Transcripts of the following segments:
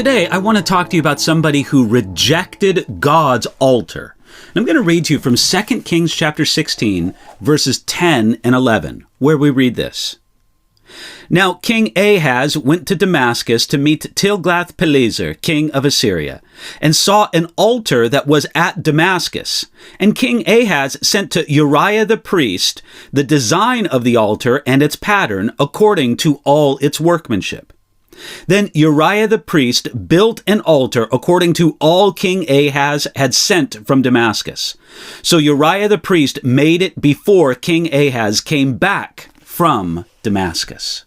Today, I want to talk to you about somebody who rejected God's altar. And I'm going to read to you from 2 Kings chapter 16, verses 10 and 11, where we read this. Now King Ahaz went to Damascus to meet Tiglath-Pileser, king of Assyria, and saw an altar that was at Damascus. And King Ahaz sent to Uriah the priest the design of the altar and its pattern according to all its workmanship. Then Uriah the priest built an altar according to all King Ahaz had sent from Damascus. So Uriah the priest made it before King Ahaz came back from Damascus.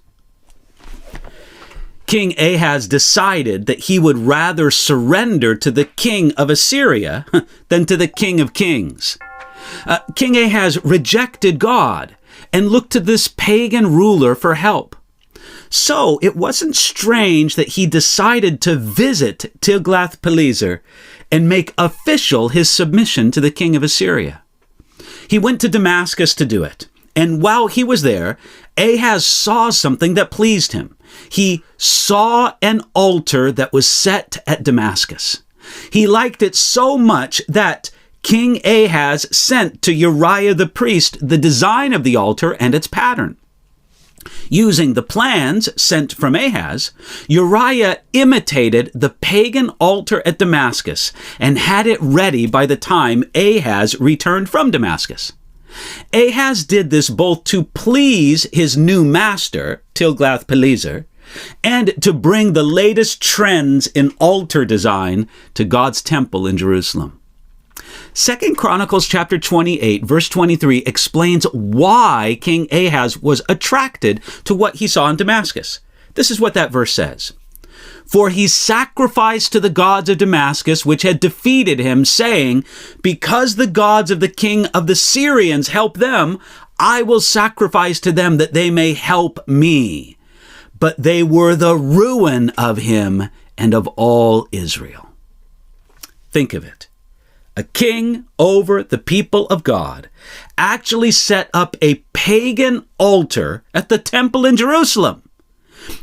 King Ahaz decided that he would rather surrender to the king of Assyria than to the King of Kings. King Ahaz rejected God and looked to this pagan ruler for help. So it wasn't strange that he decided to visit Tiglath-Pileser and make official his submission to the king of Assyria. He went to Damascus to do it. And while he was there, Ahaz saw something that pleased him. He saw an altar that was set at Damascus. He liked it so much that King Ahaz sent to Uriah the priest the design of the altar and its pattern. Using the plans sent from Ahaz, Uriah imitated the pagan altar at Damascus and had it ready by the time Ahaz returned from Damascus. Ahaz did this both to please his new master, Tiglath-Pileser, and to bring the latest trends in altar design to God's temple in Jerusalem. 2 Chronicles chapter 28, verse 23 explains why King Ahaz was attracted to what he saw in Damascus. This is what that verse says. For he sacrificed to the gods of Damascus, which had defeated him, saying, because the gods of the king of the Syrians help them, I will sacrifice to them that they may help me. But they were the ruin of him and of all Israel. Think of it. A king over the people of God actually set up a pagan altar at the temple in Jerusalem.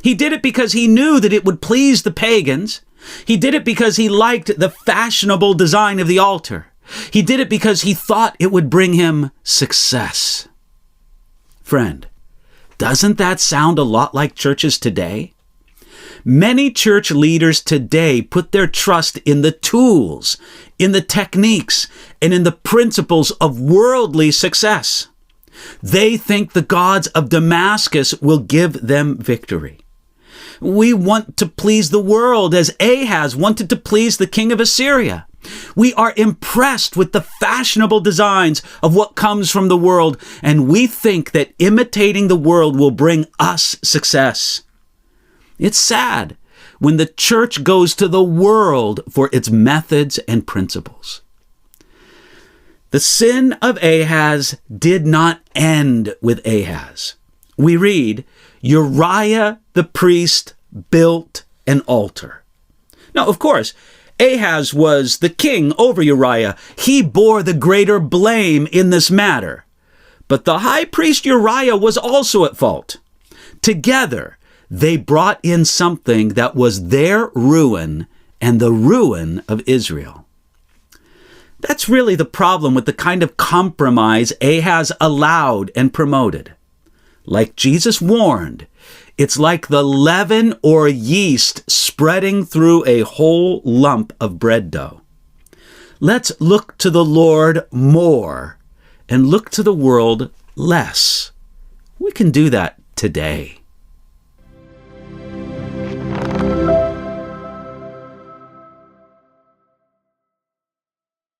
He did it because he knew that it would please the pagans. He did it because he liked the fashionable design of the altar. He did it because he thought it would bring him success. Friend, doesn't that sound a lot like churches today? Many church leaders today put their trust in the tools, in the techniques, and in the principles of worldly success. They think the gods of Damascus will give them victory. We want to please the world as Ahaz wanted to please the king of Assyria. We are impressed with the fashionable designs of what comes from the world, and we think that imitating the world will bring us success. It's sad when the church goes to the world for its methods and principles. The sin of Ahaz did not end with Ahaz. We read, Uriah the priest built an altar. Now, of course, Ahaz was the king over Uriah. He bore the greater blame in this matter. But the high priest Uriah was also at fault. Together, they brought in something that was their ruin and the ruin of Israel. That's really the problem with the kind of compromise Ahaz allowed and promoted. Like Jesus warned, it's like the leaven or yeast spreading through a whole lump of bread dough. Let's look to the Lord more and look to the world less. We can do that today.